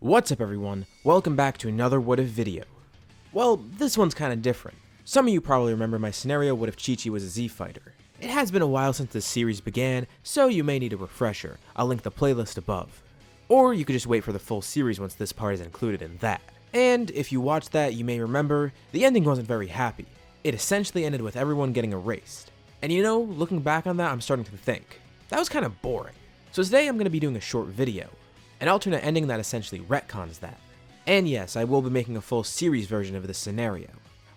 What's up everyone, welcome back to another What If video. Well, this one's kinda different. Some of you probably remember my scenario what if ChiChi was a Z fighter. It has been a while since this series began, so you may need a refresher. I'll link the playlist above. Or you could just wait for the full series once this part is included in that. And if you watched that, you may remember, the ending wasn't very happy. It essentially ended with everyone getting erased. And you know, looking back on that, I'm starting to think, that was kinda boring. So today I'm gonna be doing a short video. An alternate ending that essentially retcons that. And yes, I will be making a full series version of this scenario,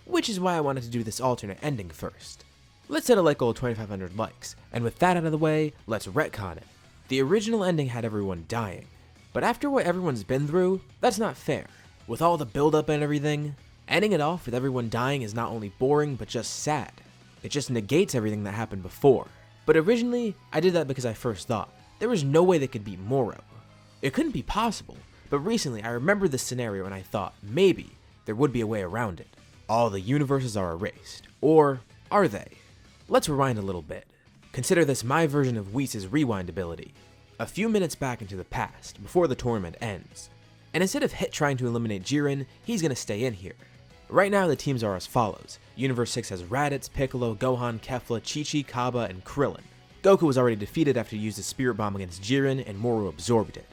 which is why I wanted to do this alternate ending first. Let's set a like goal of 2,500 likes, and with that out of the way, let's retcon it. The original ending had everyone dying, but after what everyone's been through, that's not fair. With all the build-up and everything, ending it off with everyone dying is not only boring, but just sad. It just negates everything that happened before. But originally, I did that because I first thought, there was no way they could beat Moro. It couldn't be possible, but recently I remembered this scenario and I thought, maybe, there would be a way around it. All the universes are erased. Or, are they? Let's rewind a little bit. Consider this my version of Whis' rewind ability. A few minutes back into the past, before the tournament ends. And instead of Hit trying to eliminate Jiren, he's gonna stay in here. Right now the teams are as follows. Universe 6 has Raditz, Piccolo, Gohan, Kefla, ChiChi, Kaba, and Krillin. Goku was already defeated after he used his Spirit Bomb against Jiren and Moro absorbed it.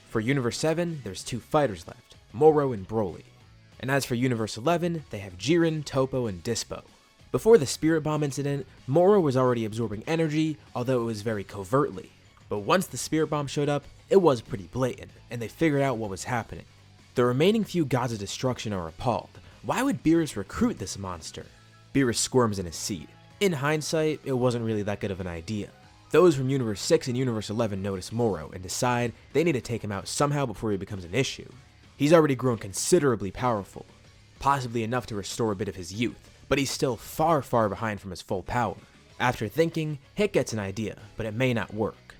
For Universe 7, there's two fighters left, Moro and Broly. And as for Universe 11, they have Jiren, Toppo, and Dispo. Before the Spirit Bomb incident, Moro was already absorbing energy, although it was very covertly. But once the Spirit Bomb showed up, it was pretty blatant, and they figured out what was happening. The remaining few Gods of Destruction are appalled. Why would Beerus recruit this monster? Beerus squirms in his seat. In hindsight, it wasn't really that good of an idea. Those from Universe 6 and Universe 11 notice Moro and decide they need to take him out somehow before he becomes an issue. He's already grown considerably powerful, possibly enough to restore a bit of his youth, but he's still far behind from his full power. After thinking, Hit gets an idea, but it may not work.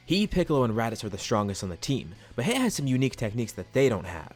He, Piccolo, and Raditz are the strongest on the team, but Hit has some unique techniques that they don't have.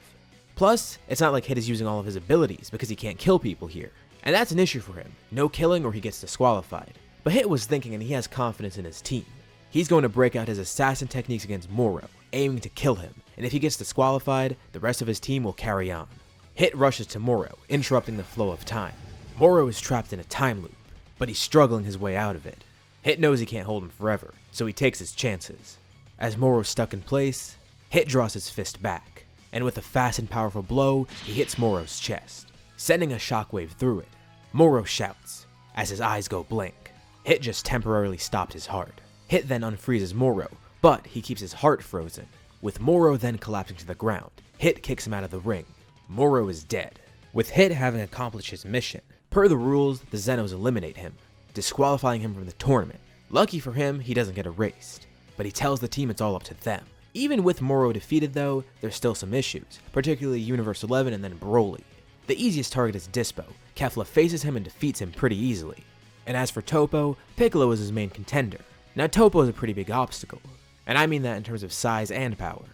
Plus, it's not like Hit is using all of his abilities because he can't kill people here, and that's an issue for him. No killing or he gets disqualified. But Hit was thinking and he has confidence in his team. He's going to break out his assassin techniques against Moro, aiming to kill him, and if he gets disqualified, the rest of his team will carry on. Hit rushes to Moro, interrupting the flow of time. Moro is trapped in a time loop, but he's struggling his way out of it. Hit knows he can't hold him forever, so he takes his chances. As Moro's stuck in place, Hit draws his fist back, and with a fast and powerful blow, he hits Moro's chest, sending a shockwave through it. Moro shouts, as his eyes go blank. Hit just temporarily stopped his heart. Hit then unfreezes Moro, but he keeps his heart frozen. With Moro then collapsing to the ground, Hit kicks him out of the ring. Moro is dead. With Hit having accomplished his mission, per the rules, the Zenos eliminate him, disqualifying him from the tournament. Lucky for him, he doesn't get erased, but he tells the team it's all up to them. Even with Moro defeated though, there's still some issues, particularly Universe 11 and then Broly. The easiest target is Dispo. Kefla faces him and defeats him pretty easily. And as for Toppo, Piccolo is his main contender. Now Toppo is a pretty big obstacle, and I mean that in terms of size and power.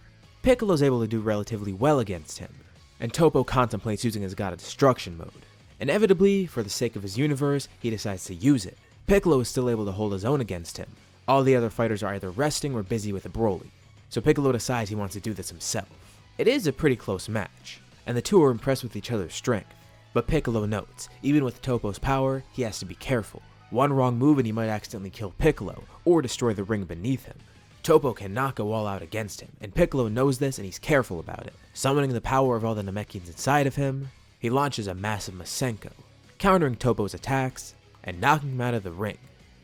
Piccolo's able to do relatively well against him, and Toppo contemplates using his God of Destruction mode. Inevitably, for the sake of his universe, he decides to use it. Piccolo is still able to hold his own against him. All the other fighters are either resting or busy with Broly, so Piccolo decides he wants to do this himself. It is a pretty close match, and the two are impressed with each other's strength. But Piccolo notes, even with Toppo's power, he has to be careful. One wrong move and he might accidentally kill Piccolo, or destroy the ring beneath him. Toppo cannot go all out against him, and Piccolo knows this and he's careful about it. Summoning the power of all the Namekians inside of him, he launches a massive Masenko, countering Toppo's attacks, and knocking him out of the ring.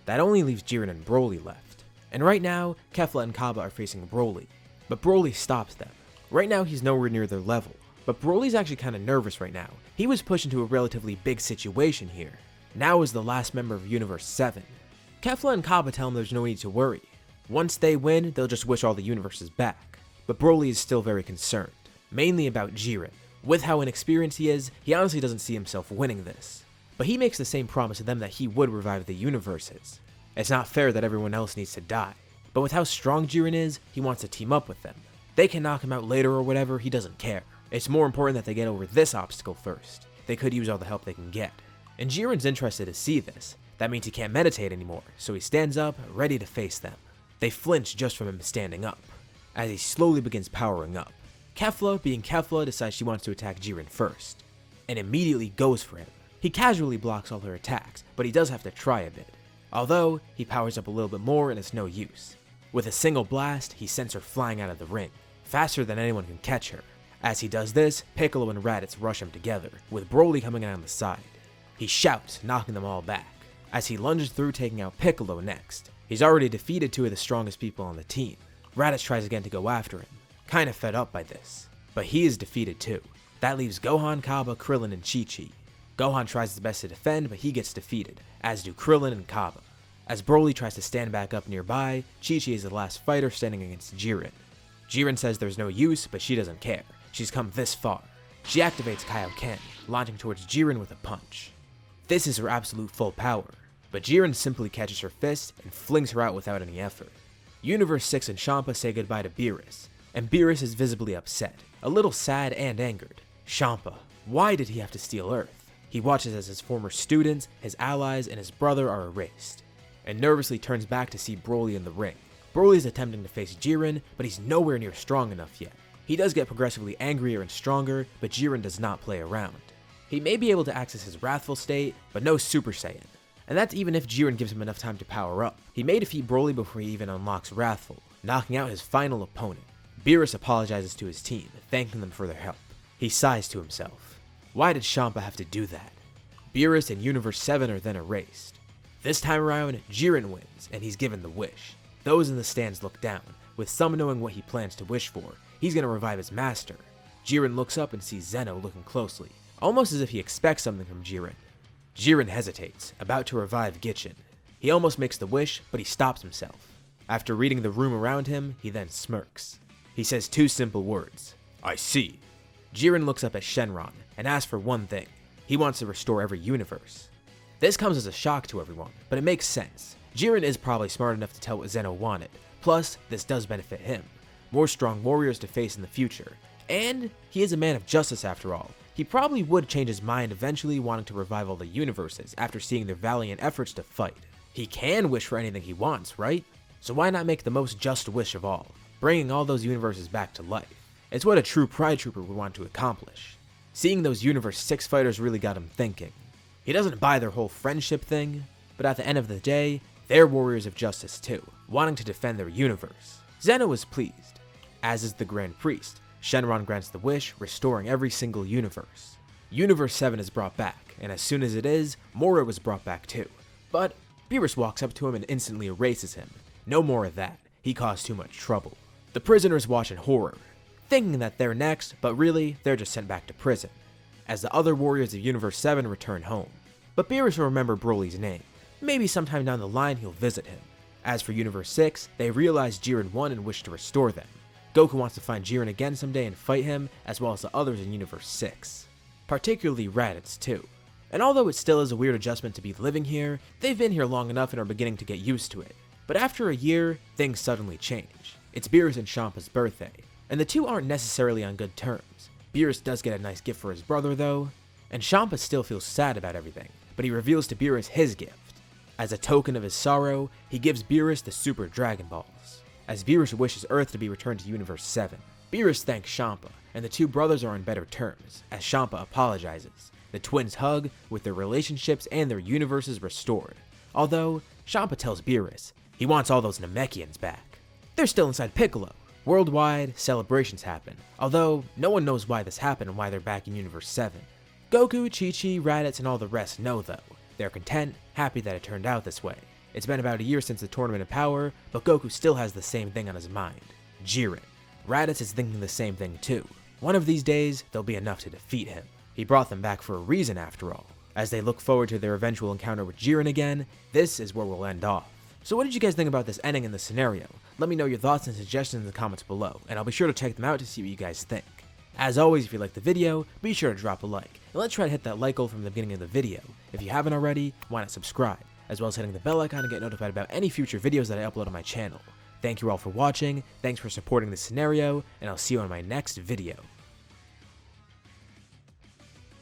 That only leaves Jiren and Broly left. And right now, Kefla and Kaba are facing Broly, but Broly stops them. Right now he's nowhere near their level. But Broly's actually kinda nervous right now. He was pushed into a relatively big situation here. Now is the last member of Universe 7. Kefla and Kaba tell him there's no need to worry. Once they win, they'll just wish all the universes back. But Broly is still very concerned, mainly about Jiren. With how inexperienced he is, he honestly doesn't see himself winning this. But he makes the same promise to them that he would revive the universes. It's not fair that everyone else needs to die. But with how strong Jiren is, he wants to team up with them. They can knock him out later or whatever, he doesn't care. It's more important that they get over this obstacle first. They could use all the help they can get. And Jiren's interested to see this. That means he can't meditate anymore, so he stands up, ready to face them. They flinch just from him standing up. As he slowly begins powering up, Kefla, being Kefla, decides she wants to attack Jiren first, and immediately goes for him. He casually blocks all her attacks, but he does have to try a bit. Although, he powers up a little bit more and it's no use. With a single blast, he sends her flying out of the ring, faster than anyone can catch her. As he does this, Piccolo and Raditz rush him together, with Broly coming in on the side. He shouts, knocking them all back, as he lunges through taking out Piccolo next. He's already defeated two of the strongest people on the team. Raditz tries again to go after him, kinda fed up by this, but he is defeated too. That leaves Gohan, Kaba, Krillin, and ChiChi. Gohan tries his best to defend, but he gets defeated, as do Krillin and Kaba. As Broly tries to stand back up nearby, ChiChi is the last fighter standing against Jiren. Jiren says there's no use, but she doesn't care. She's come this far. She activates Kaioken, launching towards Jiren with a punch. This is her absolute full power, but Jiren simply catches her fist and flings her out without any effort. Universe 6 and Champa say goodbye to Beerus, and Beerus is visibly upset, a little sad and angered. Champa, why did he have to steal Earth? He watches as his former students, his allies, and his brother are erased, and nervously turns back to see Broly in the ring. Broly is attempting to face Jiren, but he's nowhere near strong enough yet. He does get progressively angrier and stronger, but Jiren does not play around. He may be able to access his wrathful state, but no Super Saiyan. And that's even if Jiren gives him enough time to power up. He may defeat Broly before he even unlocks Wrathful, knocking out his final opponent. Beerus apologizes to his team, thanking them for their help. He sighs to himself. Why did Champa have to do that? Beerus and Universe 7 are then erased. This time around, Jiren wins, and he's given the wish. Those in the stands look down, with some knowing what he plans to wish for. He's gonna revive his master. Jiren looks up and sees Zeno looking closely, almost as if he expects something from Jiren. Jiren hesitates, about to revive Gichin. He almost makes the wish, but he stops himself. After reading the room around him, he then smirks. He says two simple words, "I see." Jiren looks up at Shenron and asks for one thing. He wants to restore every universe. This comes as a shock to everyone, but it makes sense. Jiren is probably smart enough to tell what Zeno wanted. Plus, this does benefit him. More strong warriors to face in the future. And he is a man of justice after all. He probably would change his mind eventually, wanting to revive all the universes after seeing their valiant efforts to fight. He can wish for anything he wants, right? So why not make the most just wish of all, bringing all those universes back to life? It's what a true Pride Trooper would want to accomplish. Seeing those Universe 6 fighters really got him thinking. He doesn't buy their whole friendship thing, but at the end of the day, they're warriors of justice too, wanting to defend their universe. Zeno is pleased, as is the Grand Priest. Shenron grants the wish, restoring every single universe. Universe 7 is brought back, and as soon as it is, Moro is brought back too. But Beerus walks up to him and instantly erases him. No more of that, he caused too much trouble. The prisoners watch in horror, thinking that they're next, but really, they're just sent back to prison, as the other warriors of Universe 7 return home. But Beerus will remember Broly's name. Maybe sometime down the line he'll visit him. As for Universe 6, they realize Jiren won and wish to restore them. Goku wants to find Jiren again someday and fight him, as well as the others in Universe 6. Particularly Raditz too. And although it still is a weird adjustment to be living here, they've been here long enough and are beginning to get used to it. But after a year, things suddenly change. It's Beerus and Champa's birthday, and the two aren't necessarily on good terms. Beerus does get a nice gift for his brother though, and Champa still feels sad about everything, but he reveals to Beerus his gift. As a token of his sorrow, he gives Beerus the Super Dragon Balls, as Beerus wishes Earth to be returned to Universe 7. Beerus thanks Champa, and the two brothers are on better terms, as Champa apologizes. The twins hug, with their relationships and their universes restored. Although, Champa tells Beerus he wants all those Namekians back. They're still inside Piccolo. Worldwide, celebrations happen, although no one knows why this happened and why they're back in Universe 7. Goku, ChiChi, Raditz, and all the rest know though. They're content, happy that it turned out this way. It's been about a year since the Tournament of Power, but Goku still has the same thing on his mind, Jiren. Raditz is thinking the same thing too. One of these days, there'll be enough to defeat him. He brought them back for a reason after all. As they look forward to their eventual encounter with Jiren again, this is where we'll end off. So what did you guys think about this ending in this scenario? Let me know your thoughts and suggestions in the comments below, and I'll be sure to check them out to see what you guys think. As always, if you liked the video, be sure to drop a like, and let's try to hit that like goal from the beginning of the video. If you haven't already, why not subscribe, as well as hitting the bell icon to get notified about any future videos that I upload on my channel. Thank you all for watching, thanks for supporting this scenario, and I'll see you on my next video.